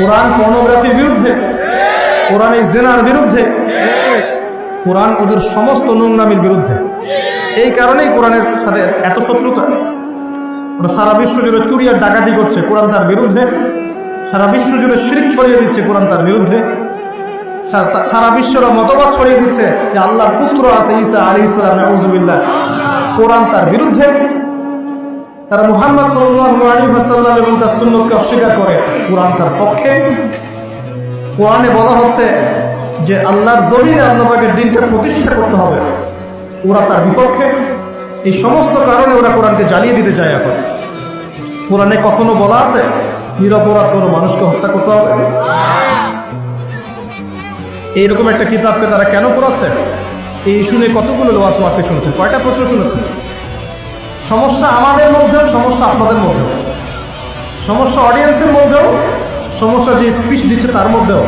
কোরআন পর্নোগ্রাফির বিরুদ্ধে, কোরআন এই জেনার বিরুদ্ধে, কোরআন ওদের সমস্ত নোংরামির বিরুদ্ধে। এই কারণেই কোরআনের সাথে এত শত্রুতা। ওরা সারা বিশ্ব জুড়ে চুরি আর ডাকাতি করছে, কোরআন তার বিরুদ্ধে। সারা বিশ্ব জুড়ে শিরক ছড়িয়ে দিচ্ছে, কোরআন তার বিরুদ্ধে। সারা বিশ্বের মতবাদ ছড়িয়ে দিচ্ছে যে আল্লাহর পুত্র আছে ঈসা আলাইহিস সালাম, নাউযুবিল্লাহ, কোরআন তার বিরুদ্ধে। তারা মুহাম্মদ সাল্লাল্লাহু আলাইহি ওয়াসাল্লাম এবং তার সুন্নতকে অস্বীকার করে, কোরআন তার পক্ষে। কোরআনে বলা হচ্ছে যে আল্লাহর জমিনে আল্লাহ পাকের দিনকে প্রতিষ্ঠা করতে হবে, ওরা তার বিপক্ষে। এই সমস্ত কারণে ওরা কোরআনকে জ্বালিয়ে দিতে চায়। এখন কোরআনে কখনো বলা আছে নিরপরাধ কোনো মানুষকে হত্যা করতে হবে? এইরকম একটা কিতাবকে তারা কেন পড়াচ্ছে? এই শুনে কতগুলো ওয়াজ মাহফিল শুনছেন, কয়টা প্রশ্ন শুনেছেন? সমস্যা আমাদের মধ্যেও, সমস্যা আপনাদের মধ্যেও, সমস্যা অডিয়েন্সের মধ্যেও, সমস্যা যে স্পিচ দিচ্ছে তার মধ্যেও।